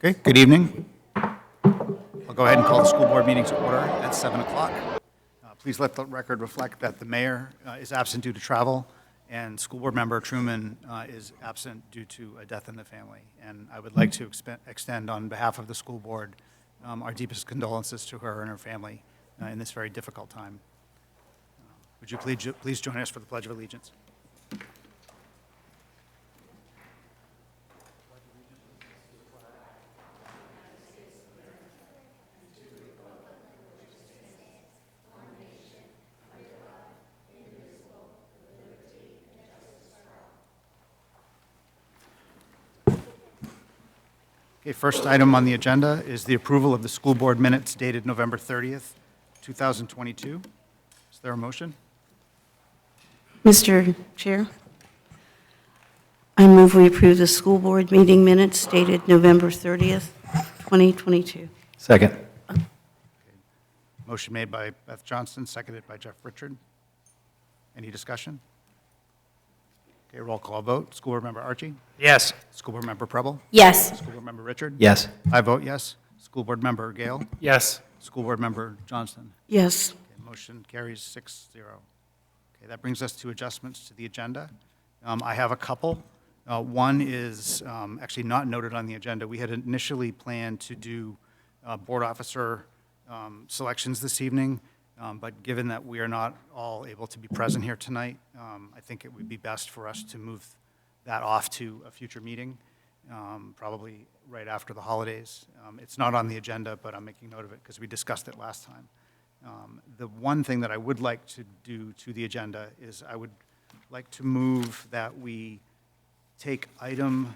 Okay, good evening. I'll go ahead and call the school board meeting to order at 7 o'clock. Please let the record reflect that the mayor is absent due to travel, and school board member Truman is absent due to a death in the family. And I would like to extend on behalf of the school board our deepest condolences to her and her family in this very difficult time. Would you please join us for the Pledge of Allegiance? Okay, first item on the agenda is the approval of the school board minutes dated November 30th, 2022. Is there a motion? Mr. Chair, I move we approve the school board meeting minutes dated November 30th, 2022. Second. Motion made by Beth Johnston, seconded by Jeff Richard. Any discussion? Okay, roll call vote. School board member Archie? Yes. School board member Preble? Yes. School board member Richard? Yes. I vote yes. School board member Gale? Yes. School board member Johnston? Yes. Okay, motion carries 6-0. Okay, that brings us to adjustments to the agenda. I have a couple. One is actually not noted on the agenda. We had initially planned to do board officer selections this evening, but given that we are not all able to be present here tonight, I think it would be best for us to move that off to a future meeting, probably right after the holidays. It's not on the agenda, but I'm making note of it because we discussed it last time. The one thing that I would like to do to the agenda is I would like to move that we take item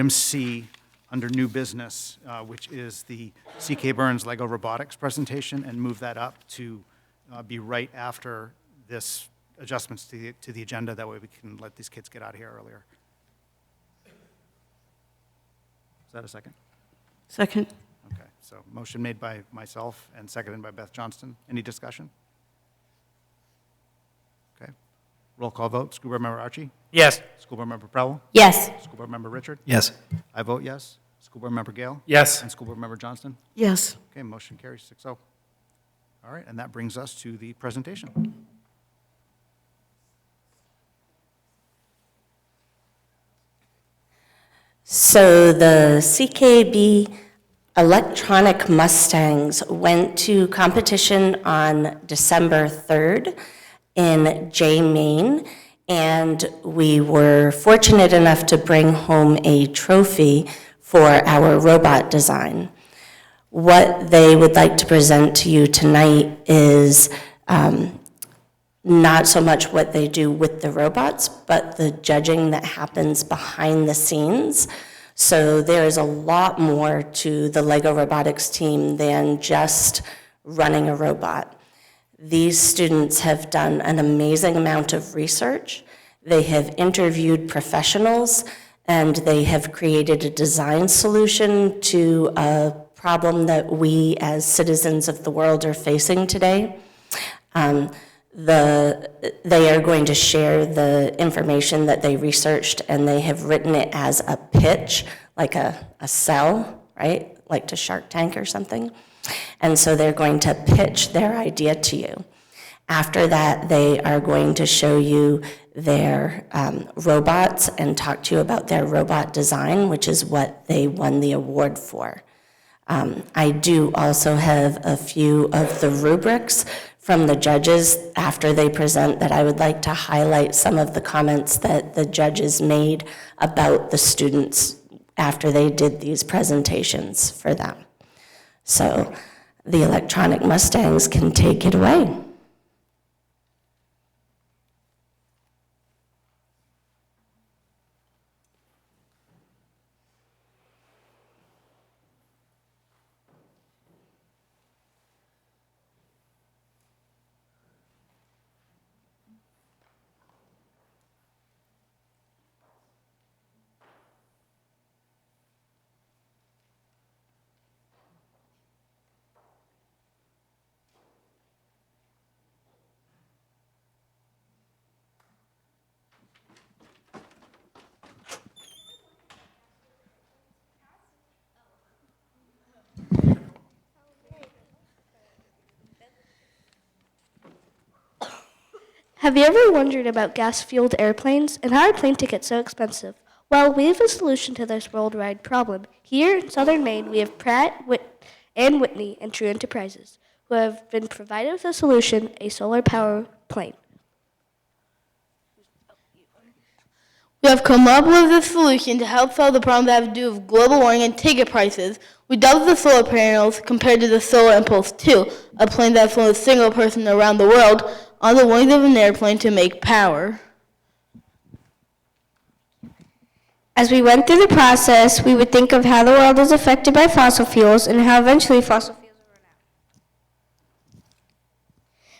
C under new business, which is the C.K. Burns Lego robotics presentation, and move that up to be right after this adjustments to the agenda. That way we can let these kids get out of here earlier. Is that a second? Second. Okay, so motion made by myself and seconded by Beth Johnston. Any discussion? Okay. Roll call vote. School board member Archie? Yes. School board member Prowell? Yes. School board member Richard? Yes. I vote yes. School board member Gale? Yes. And school board member Johnston? Yes. Okay, motion carries 6-0. All right, and that brings us to the presentation. So the CKB electronic Mustangs went to competition on December 3rd in Jay, Maine, and we were fortunate enough to bring home a trophy for our robot design. What they would like to present to you tonight is not so much what they do with the robots, but the judging that happens behind the scenes. So there is a lot more to the LEGO robotics team than just running a robot. These students have done an amazing amount of research. They have interviewed professionals, and they have created a design solution to a problem that we as citizens of the world are facing today. They are going to share the information that they researched, and they have written it as a pitch, like a sell, right? Like to Shark Tank or something. And so they're going to pitch their idea to you. After that, they are going to show you their robots and talk to you about their robot design, which is what they won the award for. I do also have a few of the rubrics from the judges after they present that I would like to highlight some of the comments that the judges made about the students after they did these presentations for them. So the electronic Mustangs can take it away. Have you ever wondered about gas-fueled airplanes and how are plane tickets so expensive? Well, we have a solution to this worldwide problem. Here in southern Maine, we have Pratt and Whitney and True Enterprises, who have been provided with a solution, a solar power plane. We have come up with a solution to help solve the problem that have to do with global warming and ticket prices. We doubled the solar panels compared to the Solar Impulse 2, a plane that flew a single person around the world on the wings of an airplane to make power. As we went through the process, we would think of how the world is affected by fossil fuels and how eventually fossil fuels will run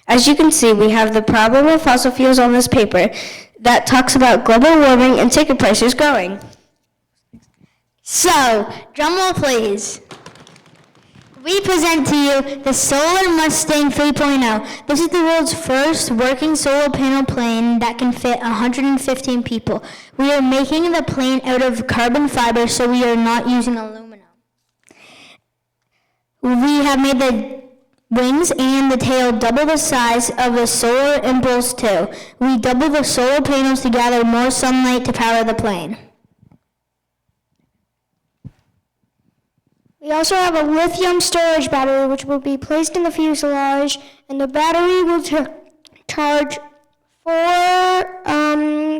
out. As you can see, we have the problem of fossil fuels on this paper that talks about global warming and ticket prices growing. So, drumroll please. We present to you the Solar Mustang 3.0. This is the world's first working solar panel plane that can fit 115 people. We are making the plane out of carbon fiber, so we are not using aluminum. We have made the wings and the tail double the size of the Solar Impulse 2. We double the solar panels to gather more sunlight to power the plane. We also have a lithium storage battery which will be placed in the fuselage, and the battery will charge 4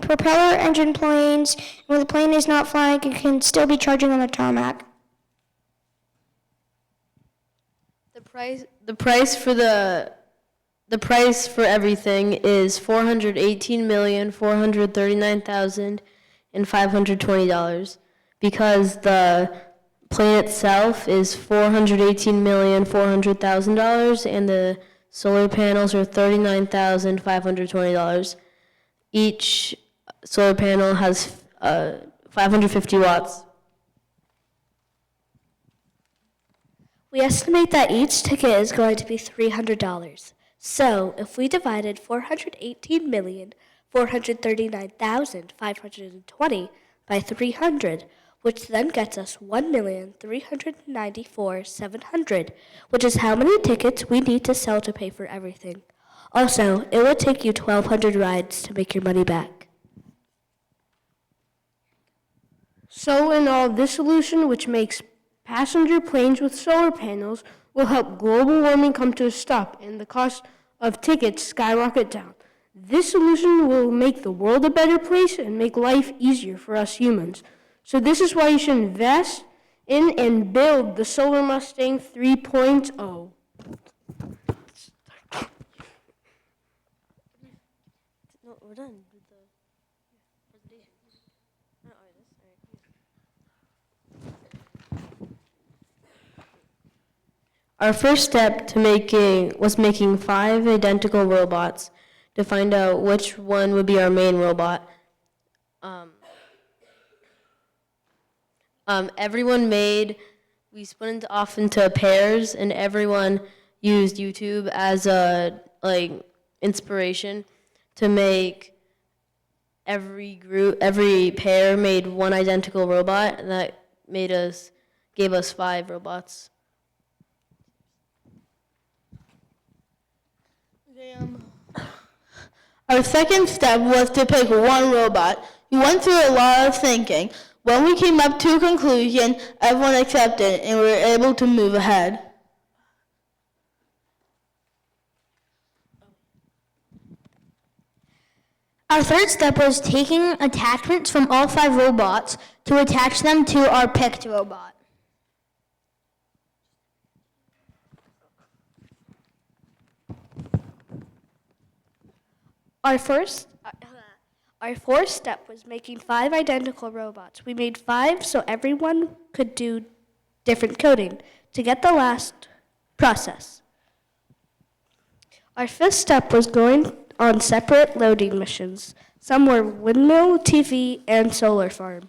propeller engine planes. When the plane is not flying, it can still be charging on the tarmac. The price for everything is $418,439,520 because the plane itself is $418,400,000 and the solar panels are $39,520. Each solar panel has 550 watts. We estimate that each ticket is going to be $300. So, if we divided 418,439,520 by 300, which then gets us 1,394,700, which is how many tickets we need to sell to pay for everything. Also, it would take you 1,200 rides to make your money back. So in all, this solution, which makes passenger planes with solar panels, will help global warming come to a stop and the cost of tickets skyrocket down. This solution will make the world a better place and make life easier for us humans. So this is why you should invest in and build the Solar Mustang 3.0. No, we're done with the presentation. Our first step was making 5 identical robots to find out which one would be our main robot. We split off into pairs, and everyone used YouTube as a inspiration to make every pair made one identical robot, and that gave us 5 robots. Our second step was to pick one robot. We went through a lot of thinking. When we came up to a conclusion, everyone accepted, and we were able to move ahead. Our third step was taking attachments from all 5 robots to attach them to our picked robot. Our fourth step was making 5 identical robots. We made 5 so everyone could do different coding to get the last process. Our fifth step was going on separate loading missions. Some were windmill, TV, and solar farm.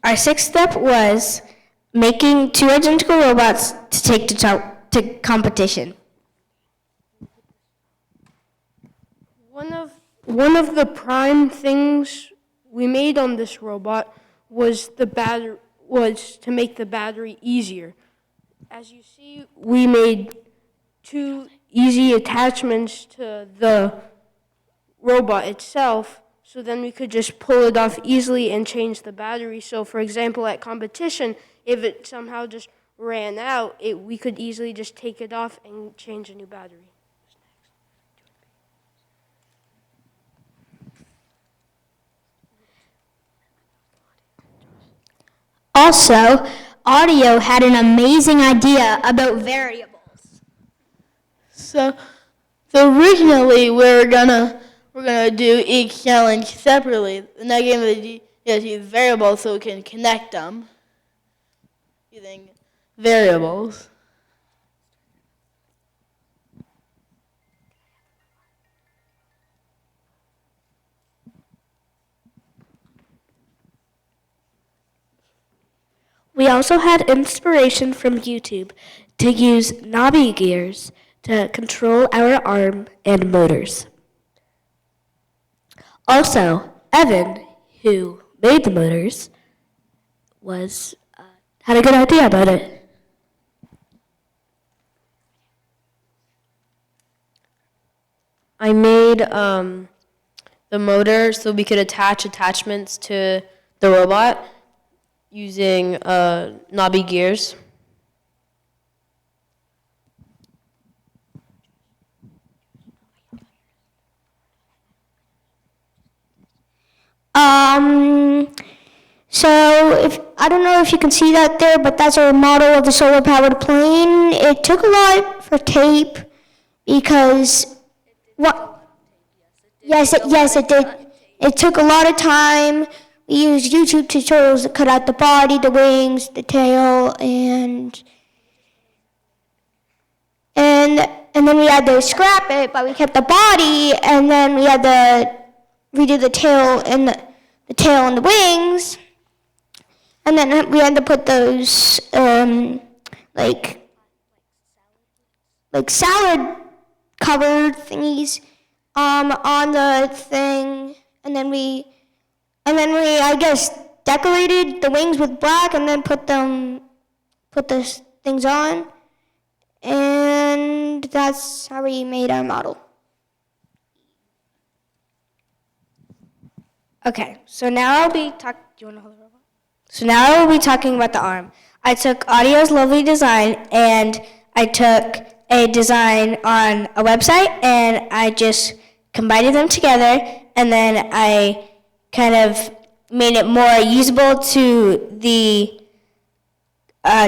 Our sixth step was making 2 identical robots to take to competition. One one of the prime things we made on this robot was to make the battery easier. As you see, we made 2 easy attachments to the robot itself, so then we could just pull it off easily and change the battery. So for example, at competition, if it somehow just ran out, we could easily just take it off and change a new battery. Also, audio had an amazing idea about variables. So originally we're gonna do each challenge separately. And I gave the use variables so we can connect them using variables. We also had inspiration from YouTube to use knobby gears to control our arm and motors. Also, Evan, who made the motors, had a good idea about it. I made the motor so we could attach attachments to the robot using knobby gears. So I don't know if you can see that there, but that's our model of the solar powered plane. It took a lot for tape because what? Yes, it did. It took a lot of time. We used YouTube tutorials to cut out the body, the wings, the tail, and then we had to scrap it, but we kept the body, and then we had to redo the tail and the tail and the wings, and then we had to put those like salad covered thingies on the thing, and then we I guess decorated the wings with black, and then put those things on, and that's how we made our model. Okay, so now I'll be talking. Do you want to hold the robot? So now I will be talking about the arm. I took Audio's lovely design and I took a design on a website and I just combined them together, and then I kind of made it more usable to the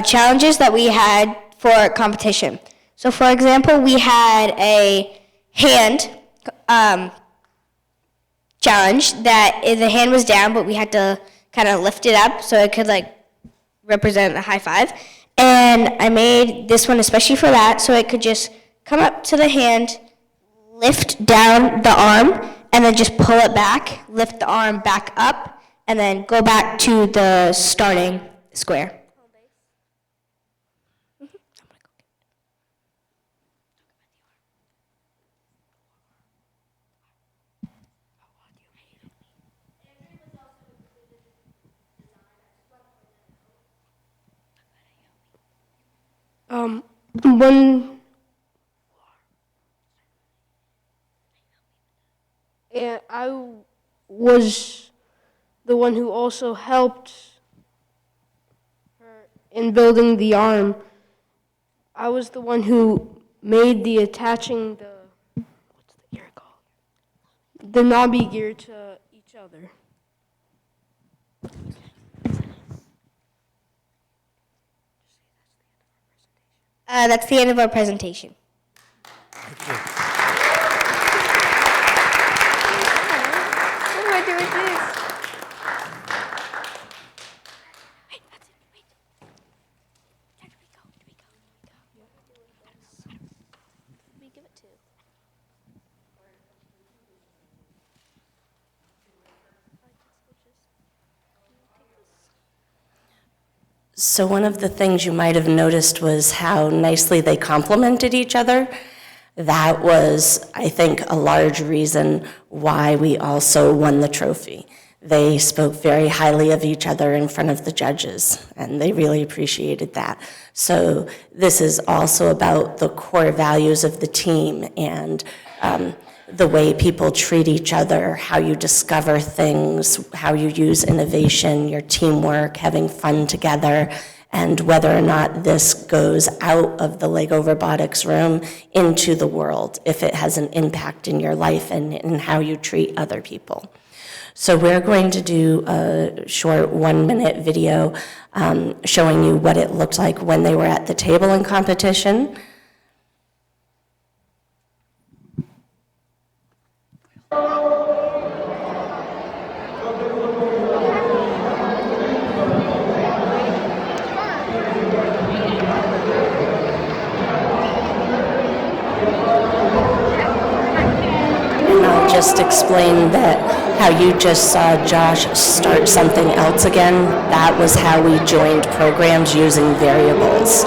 challenges that we had for competition. So for example, we had a hand challenge that the hand was down, but we had to kind of lift it up so it could like represent a high five. And I made this one especially for that, so it could just come up to the hand, lift down the arm, and then just pull it back, lift the arm back up, and then go back to the starting square. When I was the one who also helped her in building the arm. I was the one who made the attaching what's the gear called? The knobby gear to each other. That's the end of our presentation. What do I do with this? Wait, that's it. Wait. Where do we go? Who do we give it to? So one of the things you might have noticed was how nicely they complemented each other. That was, I think, a large reason why we also won the trophy. They spoke very highly of each other in front of the judges, and they really appreciated that. So this is also about the core values of the team and the way people treat each other, how you discover things, how you use innovation, your teamwork, having fun together, and whether or not this goes out of the Lego robotics room into the world, if it has an impact in your life and in how you treat other people. So we're going to do a short 1-minute video showing you what it looked like when they were at the table in competition. And I'll just explain that how you just saw Josh start something else again, that was how we joined programs using variables.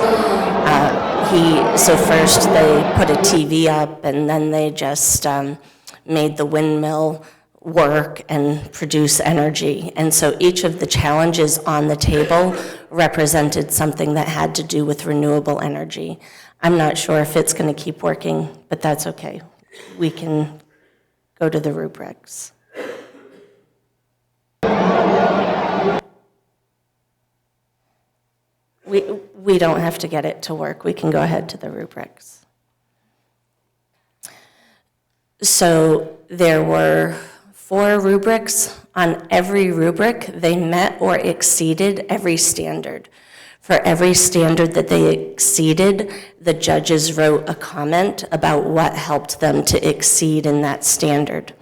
So first they put a TV up, and then they just made the windmill work and produce energy. And so each of the challenges on the table represented something that had to do with renewable energy. I'm not sure if it's going to keep working, but that's okay. We can go to the rubrics. We don't have to get it to work. We can go ahead to the rubrics. So there were 4 rubrics. On every rubric, they met or exceeded every standard. For every standard that they exceeded, the judges wrote a comment about what helped them to exceed in that standard.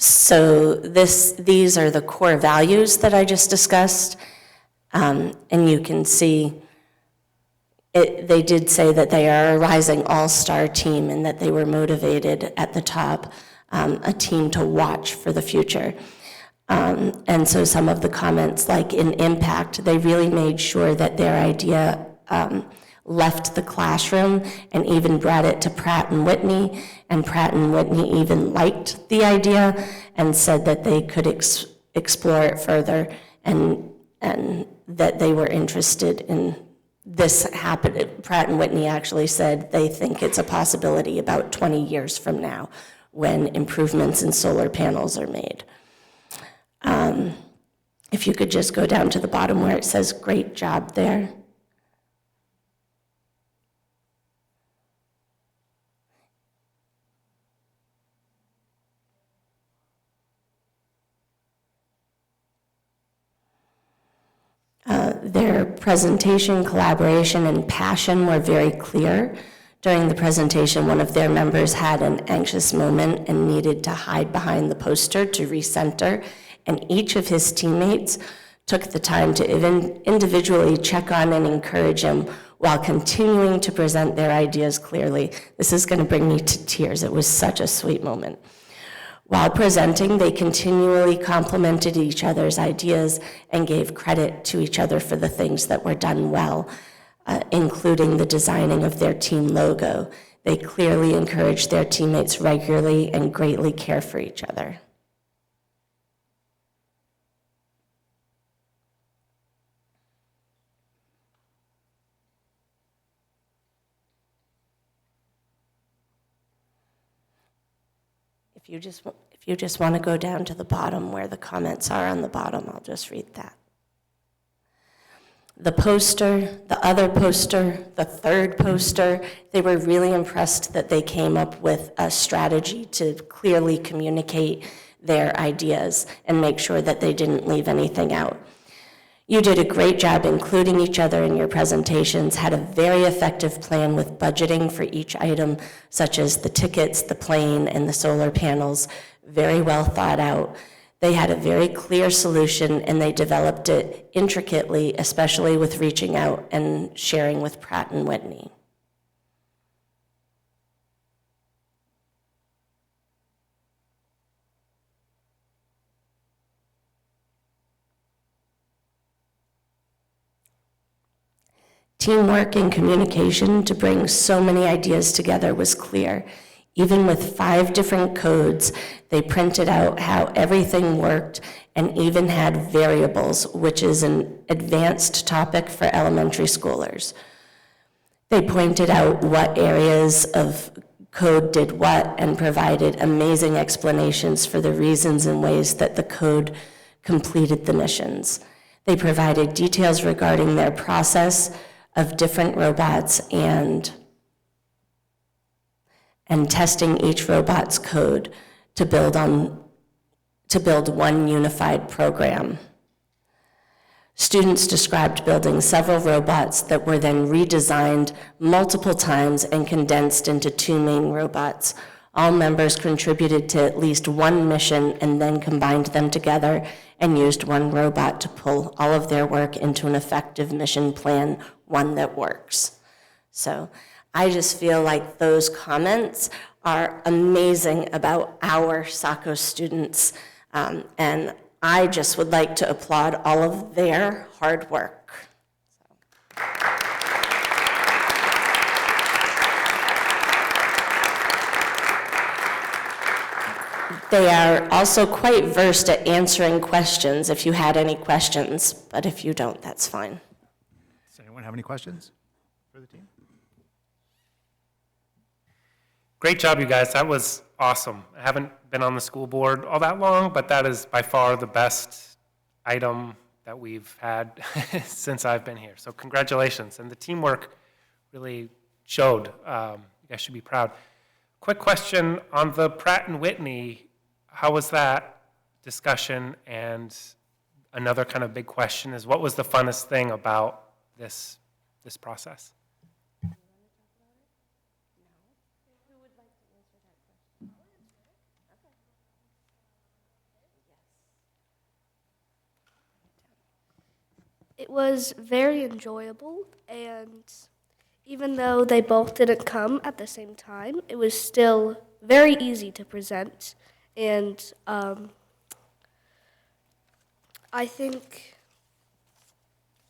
So these are the core values that I just discussed, and you can see they did say that they are a rising all-star team and that they were motivated at the top, a team to watch for the future. And so some of the comments, like in impact, they really made sure that their idea left the classroom and even brought it to Pratt and Whitney, and Pratt and Whitney even liked the idea and said that they could explore it further, and that they were interested in this happening. Pratt and Whitney actually said they think it's a possibility about 20 years from now when improvements in solar panels are made. If you could just go down to the bottom where it says great job there. Their presentation, collaboration, and passion were very clear. During the presentation, one of their members had an anxious moment and needed to hide behind the poster to recenter, and each of his teammates took the time to even individually check on and encourage him while continuing to present their ideas clearly. This is going to bring me to tears. It was such a sweet moment. While presenting, they continually complimented each other's ideas and gave credit to each other for the things that were done well, including the designing of their team logo. They clearly encouraged their teammates regularly and greatly care for each other. If you just want to go down to the bottom where the comments are on the bottom, I'll just read that. The poster, the other poster, the third poster, they were really impressed that they came up with a strategy to clearly communicate their ideas and make sure that they didn't leave anything out. You did a great job including each other in your presentations, had a very effective plan with budgeting for each item, such as the tickets, the plane, and the solar panels, very well thought out. They had a very clear solution, and they developed it intricately, especially with reaching out and sharing with Pratt and Whitney. Teamwork and communication to bring so many ideas together was clear. Even with 5 different codes, they printed out how everything worked and even had variables, which is an advanced topic for elementary schoolers. They pointed out what areas of code did what and provided amazing explanations for the reasons and ways that the code completed the missions. They provided details regarding their process of different robots and testing each robot's code to build one unified program. Students described building several robots that were then redesigned multiple times and condensed into 2 main robots. All members contributed to at least one mission and then combined them together and used one robot to pull all of their work into an effective mission plan, one that works. So I just feel like those comments are amazing about our Saco students, and I just would like to applaud all of their hard work. They are also quite versed at answering questions if you had any questions, but if you don't, that's fine. Does anyone have any questions for the team? Great job, you guys. That was awesome. I haven't been on the school board all that long, but that is by far the best item that we've had since I've been here. So congratulations. And the teamwork really showed. You guys should be proud. Quick question on the Pratt and Whitney. How was that discussion? And another kind of big question is, what was the funnest thing about this process? It was very enjoyable, and even though they both didn't come at the same time, it was still very easy to present. And I think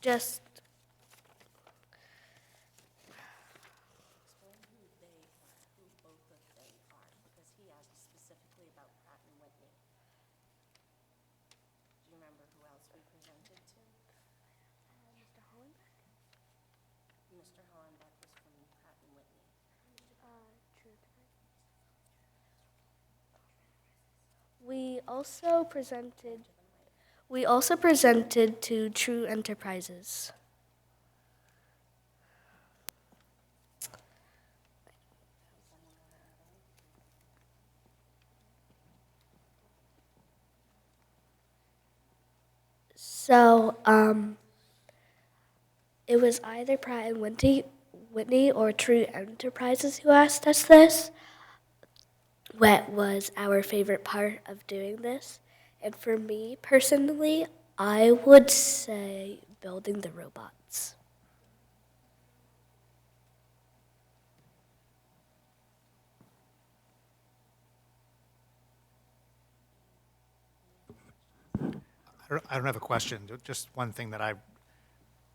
just we also presented to True Enterprises. So it was either Pratt and Whitney or True Enterprises who asked us this. What was our favorite part of doing this? And for me personally, I would say building the robots. I don't have a question, just one thing that I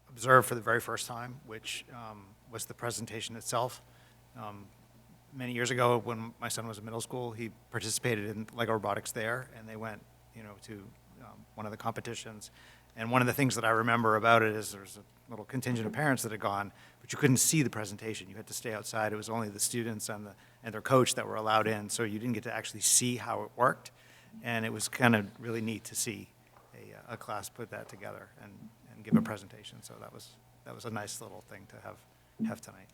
observed for the very first time, which was the presentation itself. Many years ago, when my son was in middle school, he participated in Lego Robotics there, and they went, to one of the competitions. And one of the things that I remember about it is there was a little contingent of parents that had gone, but you couldn't see the presentation. You had to stay outside. It was only the students and their coach that were allowed in, so you didn't get to actually see how it worked. And it was kind of really neat to see a class put that together and give a presentation. So that was a nice little thing to have tonight.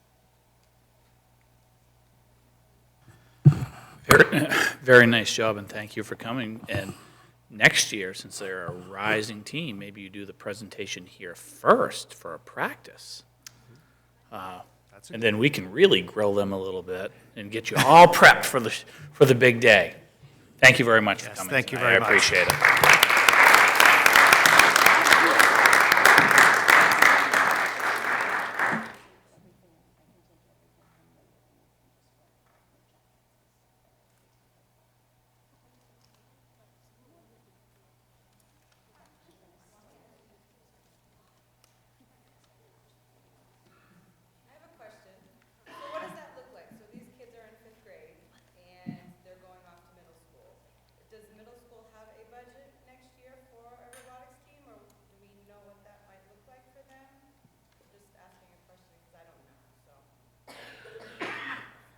Very, very nice job, and thank you for coming. And next year, since they're a rising team, maybe you do the presentation here first for a practice. And then we can really grill them a little bit and get you all prepped for the big day. Thank you very much for coming. Thank you tonight. very much. I appreciate it.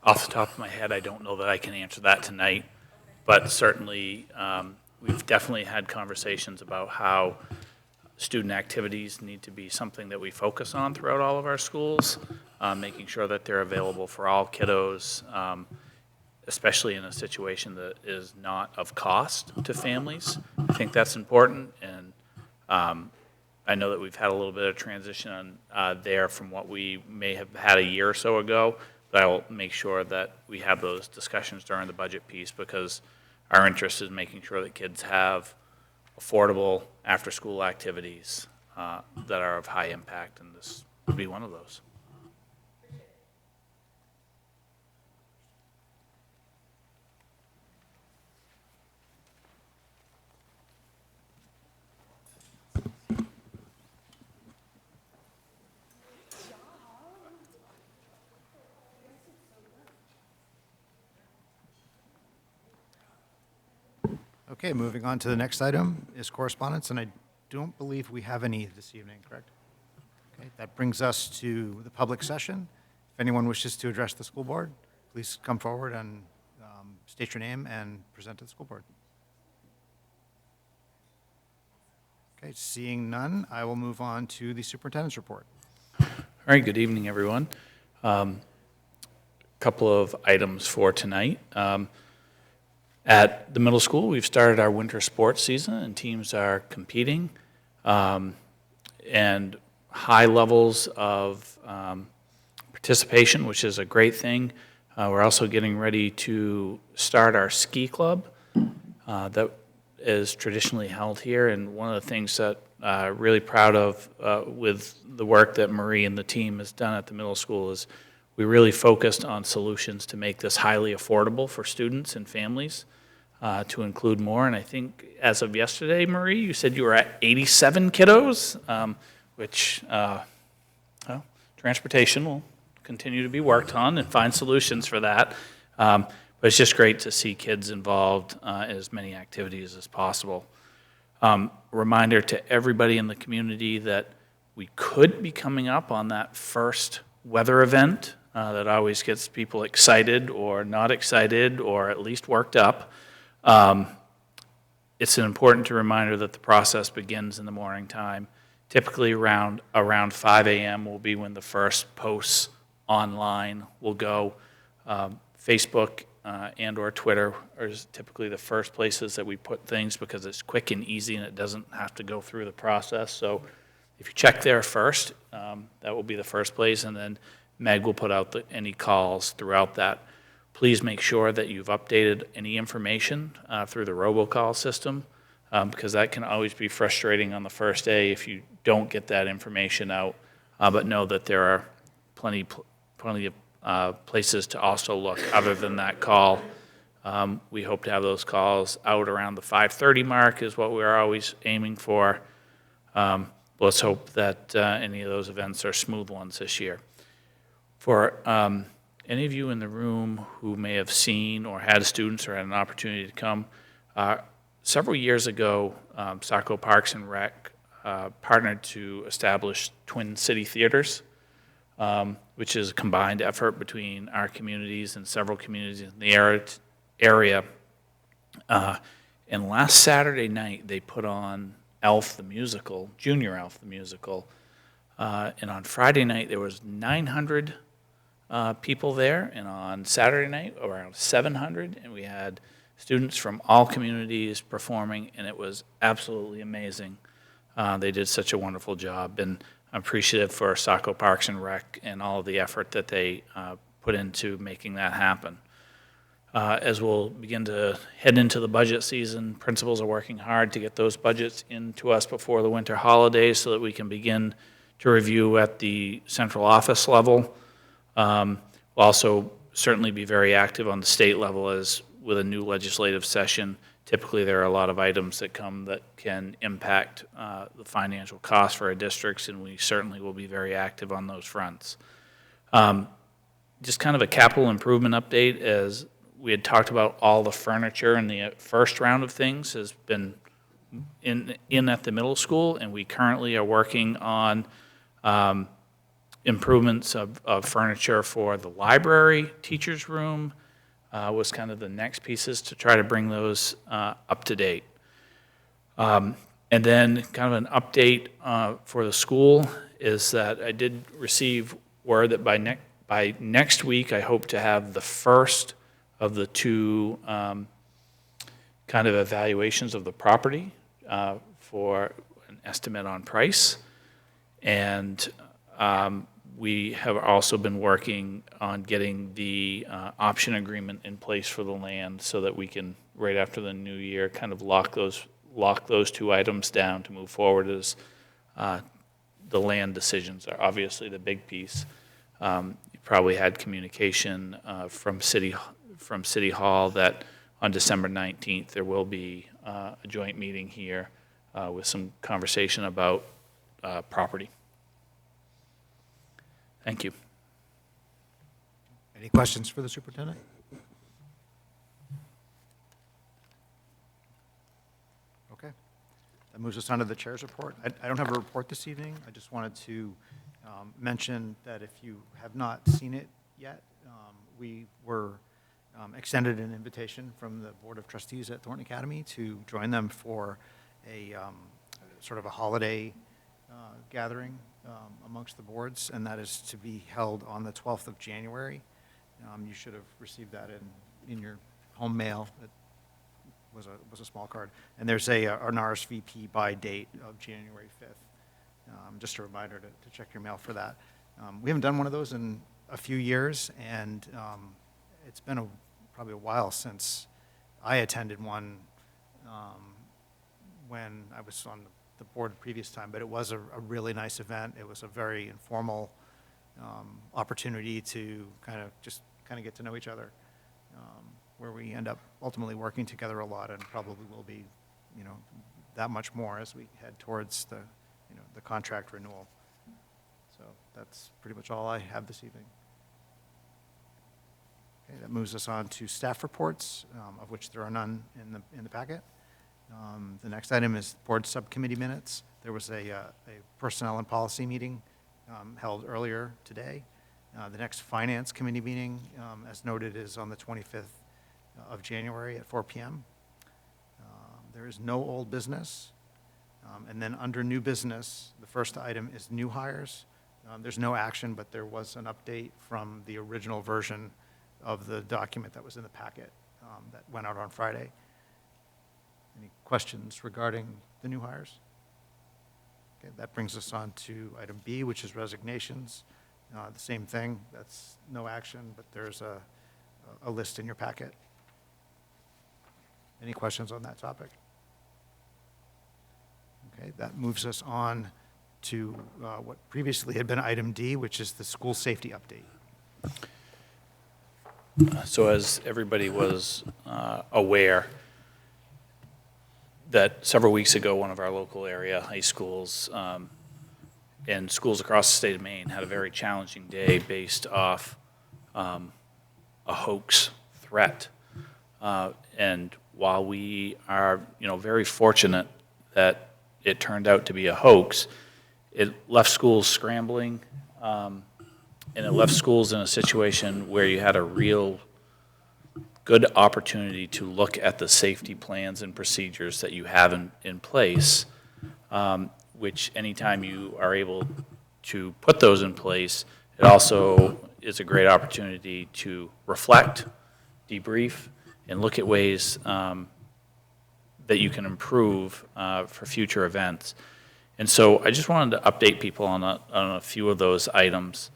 Off the top of my head, I don't know that I can answer that tonight, but certainly, we've definitely had conversations about how student activities need to be something that we focus on throughout all of our schools, making sure that they're available for all kiddos, especially in a situation that is not of cost to families. I think that's important, and I know that we've had a little bit of transition there from what we may have had a year or so ago, but I will make sure that we have those discussions during the budget piece, because our interest is making sure that kids have affordable after-school activities that are of high impact, and this would be one of those. Okay, moving on to the next item is correspondence, and I don't believe we have any this evening, correct? Okay, that brings us to the public session. If anyone wishes to address the school board, please come forward and state your name and present to the school board. Okay, seeing none, I will move on to the superintendent's report. All right, good evening, everyone. Couple of items for tonight. At the middle school, we've started our winter sports season, and teams are competing, and high levels of participation, which is a great thing. We're also getting ready to start our ski club that is traditionally held here, and one of the things that I'm really proud of with the work that Marie and the team has done at the middle school is we really focused on solutions to make this highly affordable for students and families, to include more. And I think as of yesterday, Marie, you said you were at 87 kiddos, which, well, transportation will continue to be worked on and find solutions for that. But it's just great to see kids involved in as many activities as possible. Reminder to everybody in the community that we could be coming up on that first weather event that always gets people excited or not excited or at least worked up. It's an important reminder that the process begins in the morning time. Typically around 5 a.m. will be when the first posts online will go. Facebook and or Twitter are typically the first places that we put things because it's quick and easy and it doesn't have to go through the process. So if you check there first, that will be the first place, and then Meg will put out any calls throughout that. Please make sure that you've updated any information through the robocall system, because that can always be frustrating on the first day if you don't get that information out. But know that there are plenty of places to also look other than that call. We hope to have those calls out around the 5:30 mark is what we're always aiming for. Let's hope that any of those events are smooth ones this year. For any of you in the room who may have seen or had students or had an opportunity to come, several years ago, Saco Parks and Rec partnered to establish Twin City Theaters, which is a combined effort between our communities and several communities in the area. And last Saturday night, they put on Elf the Musical, Junior Elf the Musical. And on Friday night, there was 900 people there, and on Saturday night, around 700, and we had students from all communities performing, and it was absolutely amazing. They did such a wonderful job, and I'm appreciative for Saco Parks and Rec and all of the effort that they put into making that happen. As we'll begin to head into the budget season, principals are working hard to get those budgets into us before the winter holidays so that we can begin to review at the central office level. We'll also certainly be very active on the state level as with a new legislative session. Typically, there are a lot of items that come that can impact the financial costs for our districts, and we certainly will be very active on those fronts. Just kind of a capital improvement update, as we had talked about all the furniture in the first round of things has been in at the middle school, and we currently are working on improvements of furniture for the library, teacher's room, was kind of the next pieces to try to bring those up to date. And then kind of an update for the school is that I did receive word that by next week, I hope to have the first of the two kind of evaluations of the property for an estimate on price. And we have also been working on getting the option agreement in place for the land so that we can, right after the new year, kind of lock those two items down to move forward as the land decisions are obviously the big piece. You probably had communication from City Hall that on December 19th, there will be a joint meeting here with some conversation about property. Thank you. Any questions for the superintendent? Okay. That moves us on to the chair's report. I don't have a report this evening. I just wanted to mention that if you have not seen it yet, we were extended an invitation from the Board of Trustees at Thornton Academy to join them for a sort of a holiday gathering amongst the boards, and that is to be held on the 12th of January. You should have received that in your home mail. It was a small card. And there's an RSVP by date of January 5th. Just a reminder to check your mail for that. We haven't done one of those in a few years, and it's been probably a while since I attended one when I was on the board previous time, but it was a really nice event. It was a very informal opportunity to kind of get to know each other, where we end up ultimately working together a lot, and probably will be, that much more as we head towards the contract renewal. So that's pretty much all I have this evening. Okay, that moves us on to staff reports, of which there are none in the packet. The next item is board subcommittee minutes. There was a personnel and policy meeting held earlier today. The next finance committee meeting, as noted, is on the 25th of January at 4 p.m. There is no old business. And then under new business, the first item is new hires. There's no action, but there was an update from the original version of the document that was in the packet that went out on Friday. Any questions regarding the new hires? Okay, that brings us on to item B, which is resignations. The same thing, that's no action, but there's a list in your packet. Any questions on that topic? Okay, that moves us on to what previously had been item D, which is the school safety update. So as everybody was aware, that several weeks ago, one of our local area high schools and schools across the state of Maine had a very challenging day based off a hoax threat. And while we are, very fortunate that it turned out to be a hoax, it left schools scrambling, and it left schools in a situation where you had a real good opportunity to look at the safety plans and procedures that you have in place, which anytime you are able to put those in place, it also is a great opportunity to reflect, debrief, and look at ways that you can improve for future events. And so I just wanted to update people on a few of those items.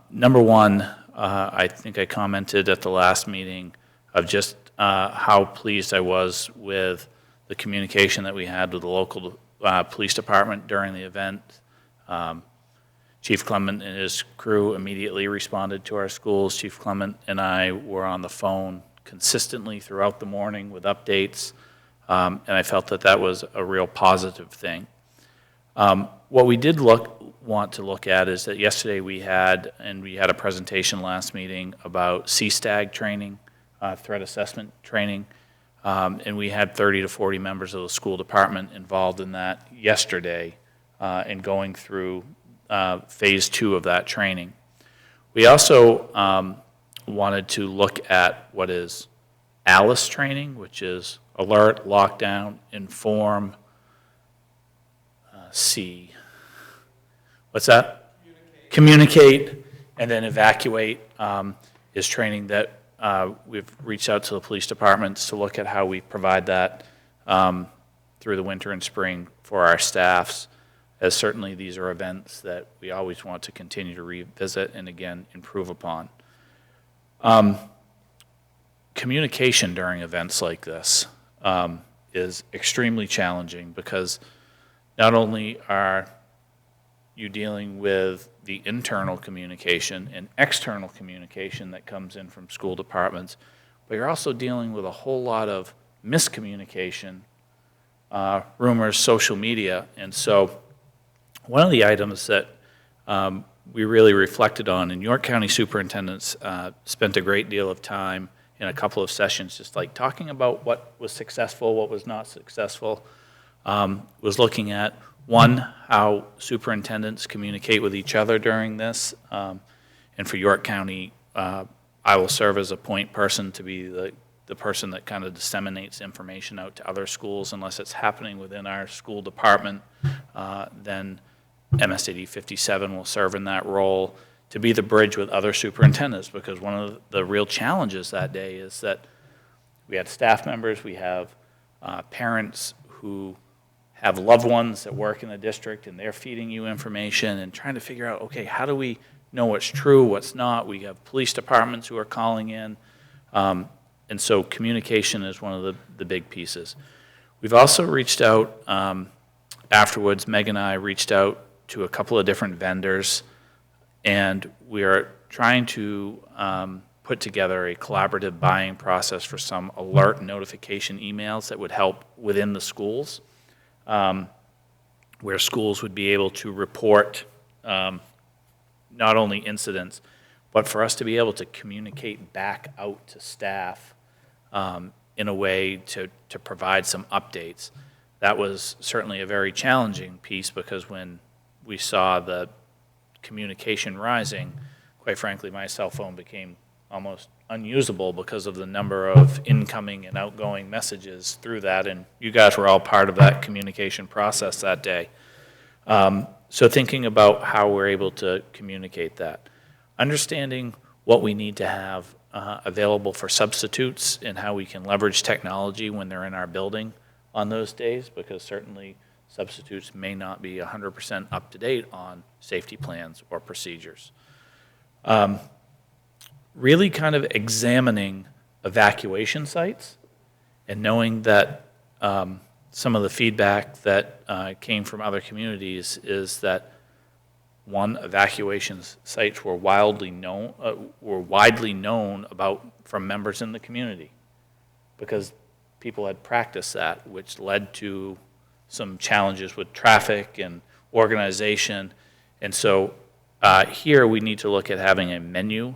Number one, I think I commented at the last meeting of just how pleased I was with the communication that we had with the local police department during the event. Chief Clement and his crew immediately responded to our schools. Chief Clement and I were on the phone consistently throughout the morning with updates, and I felt that was a real positive thing. What we did want to look at is that yesterday we had a presentation last meeting about CSTAG training, threat assessment training, and we had 30 to 40 members of the school department involved in that yesterday in going through phase 2 of that training. We also wanted to look at what is ALICE training, which is alert, lockdown, inform, what's that? Communicate, and then evacuate is training that we've reached out to the police departments to look at how we provide that through the winter and spring for our staffs, as certainly these are events that we always want to continue to revisit and again improve upon. Communication during events like this is extremely challenging because not only are you dealing with the internal communication and external communication that comes in from school departments, but you're also dealing with a whole lot of miscommunication, rumors, social media. And so one of the items that we really reflected on, and York County superintendents spent a great deal of time in a couple of sessions just like talking about what was successful, what was not successful, was looking at, one, how superintendents communicate with each other during this. And for York County, I will serve as a point person to be the person that kind of disseminates information out to other schools. Unless it's happening within our school department, then MSAD 57 will serve in that role to be the bridge with other superintendents, because one of the real challenges that day is that we had staff members, we have parents who have loved ones that work in the district, and they're feeding you information and trying to figure out, okay, how do we know what's true, what's not? We have police departments who are calling in, and so communication is one of the big pieces. We've also reached out afterwards. Meg and I reached out to a couple of different vendors, and we are trying to put together a collaborative buying process for some alert notification emails that would help within the schools, where schools would be able to report not only incidents, but for us to be able to communicate back out to staff in a way to provide some updates. That was certainly a very challenging piece, because when we saw the communication rising, quite frankly, my cell phone became almost unusable because of the number of incoming and outgoing messages through that, and you guys were all part of that communication process that day. So thinking about how we're able to communicate that. Understanding what we need to have available for substitutes and how we can leverage technology when they're in our building on those days, because certainly substitutes may not be 100% up to date on safety plans or procedures. Really kind of examining evacuation sites and knowing that some of the feedback that came from other communities is that, one, evacuation sites were widely known about from members in the community, because people had practiced that, which led to some challenges with traffic and organization. And so here we need to look at having a menu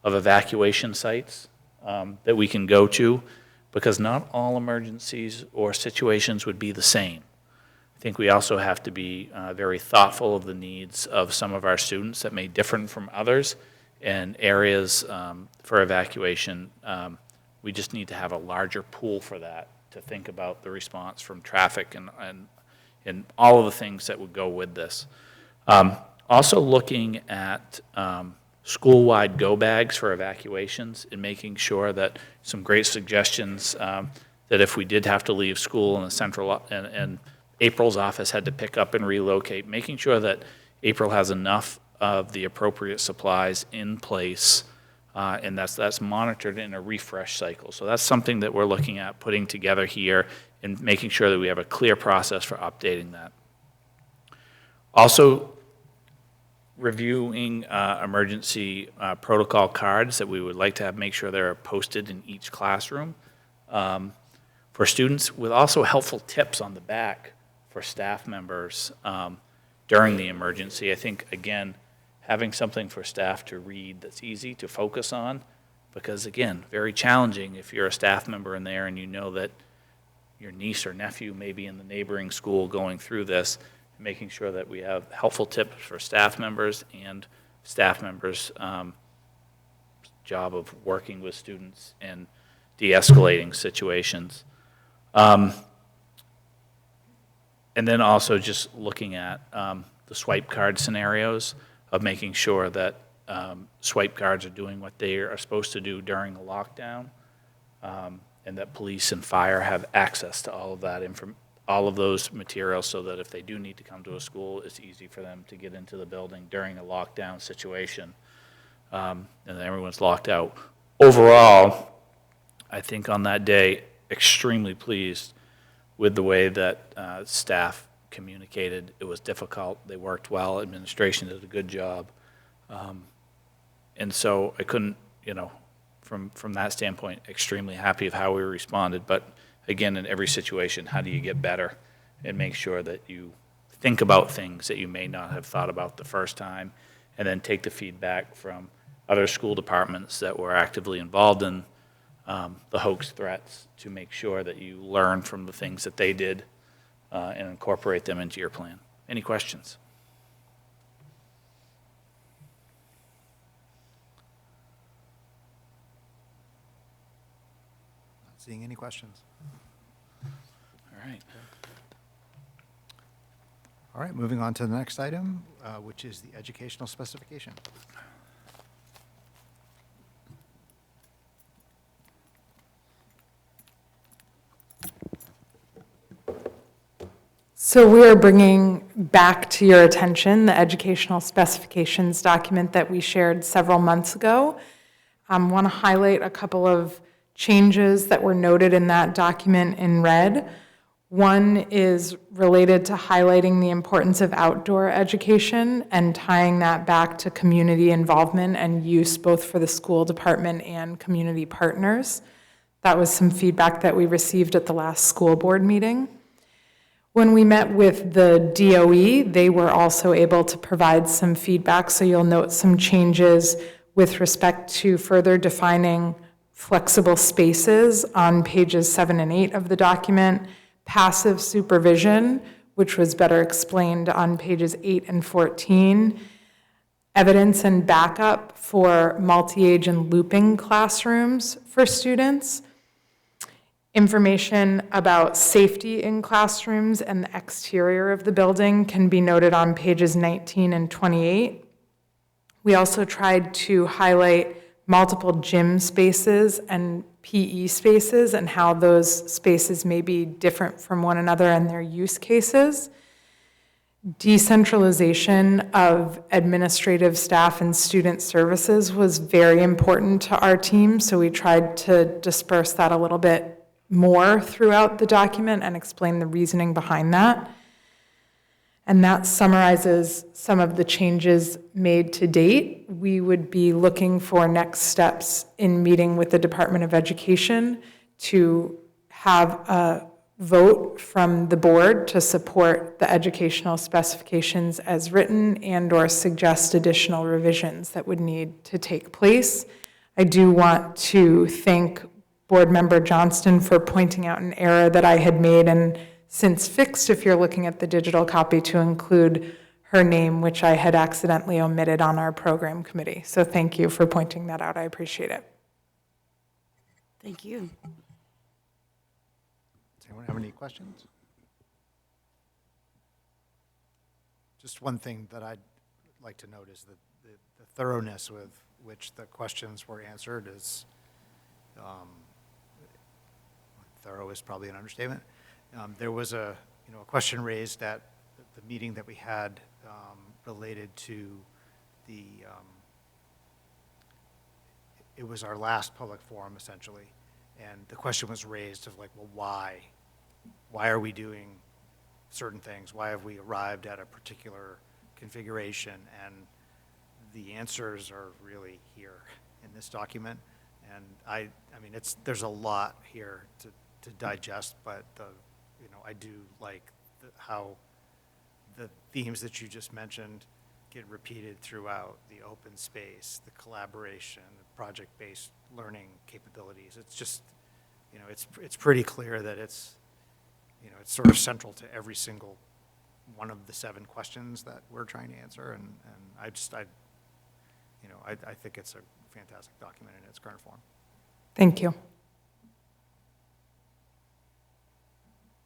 of evacuation sites that we can go to, because not all emergencies or situations would be the same. I think we also have to be very thoughtful of the needs of some of our students that may differ from others, and areas for evacuation. We just need to have a larger pool for that, to think about the response from traffic and all of the things that would go with this. Also looking at school-wide go bags for evacuations, and making sure that some great suggestions that if we did have to leave school in the central, and April's office had to pick up and relocate, making sure that April has enough of the appropriate supplies in place, and that's monitored in a refresh cycle. So that's something that we're looking at putting together here and making sure that we have a clear process for updating that. Also, reviewing emergency protocol cards that we would like to have, make sure they're posted in each classroom for students, with also helpful tips on the back for staff members during the emergency. I think, again, having something for staff to read that's easy to focus on, because, again, very challenging if you're a staff member in there and you know that your niece or nephew may be in the neighboring school going through this, making sure that we have helpful tips for staff members and staff members' job of working with students and de-escalating situations. And then also just looking at the swipe card scenarios of making sure that swipe cards are doing what they are supposed to do during a lockdown, and that police and fire have access to all of that all of those materials, so that if they do need to come to a school, it's easy for them to get into the building during a lockdown situation, and everyone's locked out. Overall, I think on that day, extremely pleased with the way that staff communicated. It was difficult. They worked well. Administration did a good job. And so I couldn't, from that standpoint, extremely happy of how we responded. But again, in every situation, how do you get better and make sure that you think about things that you may not have thought about the first time, and then take the feedback from other school departments that were actively involved in the hoax threats to make sure that you learn from the things that they did and incorporate them into your plan. Any questions? Not seeing any questions. All right. All right, moving on to the next item, which is the educational specification. So we are bringing back to your attention the educational specifications document that we shared several months ago. I want to highlight a couple of changes that were noted in that document in red. One is related to highlighting the importance of outdoor education and tying that back to community involvement and use both for the school department and community partners. That was some feedback that we received at the last school board meeting. When we met with the DOE, they were also able to provide some feedback, so you'll note some changes with respect to further defining flexible spaces on pages 7 and 8 of the document, passive supervision, which was better explained on pages 8 and 14, evidence and backup for multi-age and looping classrooms for students, information about safety in classrooms and the exterior of the building can be noted on pages 19 and 28. We also tried to highlight multiple gym spaces and PE spaces and how those spaces may be different from one another and their use cases. Decentralization of administrative staff and student services was very important to our team, so we tried to disperse that a little bit more throughout the document and explain the reasoning behind that. And that summarizes some of the changes made to date. We would be looking for next steps in meeting with the Department of Education to have a vote from the board to support the educational specifications as written and/or suggest additional revisions that would need to take place. I do want to thank Board Member Johnston for pointing out an error that I had made and since fixed, if you're looking at the digital copy, to include her name, which I had accidentally omitted on our program committee. So thank you for pointing that out. I appreciate it. Thank you. Does anyone have any questions? Just one thing that I'd like to note is that the thoroughness with which the questions were answered is, thorough is probably an understatement. There was a question raised at the meeting that we had related to the, it was our last public forum essentially, and the question was raised of like, well, why? Why are we doing certain things? Why have we arrived at a particular configuration? And the answers are really here in this document. And I mean, there's a lot here to digest, but I do like how the themes that you just mentioned get repeated throughout: the open space, the collaboration, the project-based learning capabilities. It's just, it's pretty clear that it's sort of central to every single one of the 7 questions that we're trying to answer, and I think it's a fantastic document in its current form. Thank you.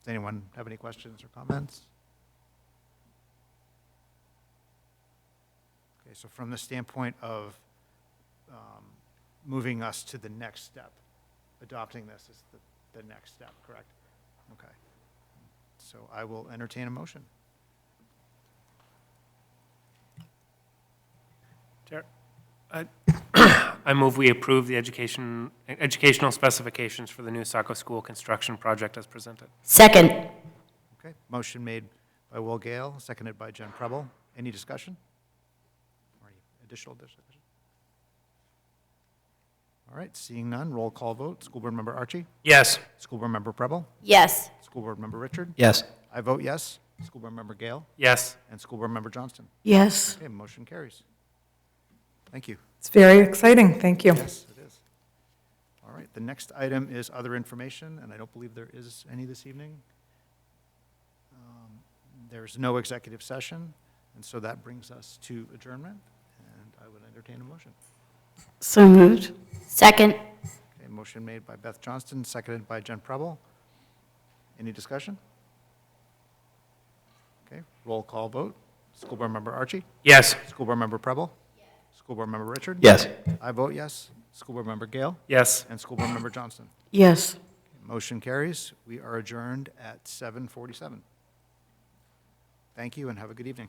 Does anyone have any questions or comments? Okay, so from the standpoint of moving us to the next step, adopting this is the next step, correct? Okay. So I will entertain a motion. Chair, I move we approve the educational specifications for the new Saco School construction project as presented. Second. Okay, motion made by Will Gale, seconded by Jen Preble. Any discussion? Or any additional discussion? All right, seeing none, roll call vote. School Board Member Archie? Yes. School Board Member Preble? Yes. School Board Member Richard? Yes. I vote yes. School Board Member Gale? Yes. And School Board Member Johnston? Yes. Okay, motion carries. Thank you. It's very exciting. Thank you. Yes, it is. All right, the next item is other information, and I don't believe there is any this evening. There's no executive session, and so that brings us to adjournment, and I would entertain a motion. So moved. Second. Okay, motion made by Beth Johnston, seconded by Jen Preble. Any discussion? Okay, roll call vote. School Board Member Archie? Yes. School Board Member Preble? School Board Member Richard? Yes. I vote yes. School Board Member Gale? Yes. And School Board Member Johnston? Yes. Motion carries. We are adjourned at 7:47. Thank you and have a good evening.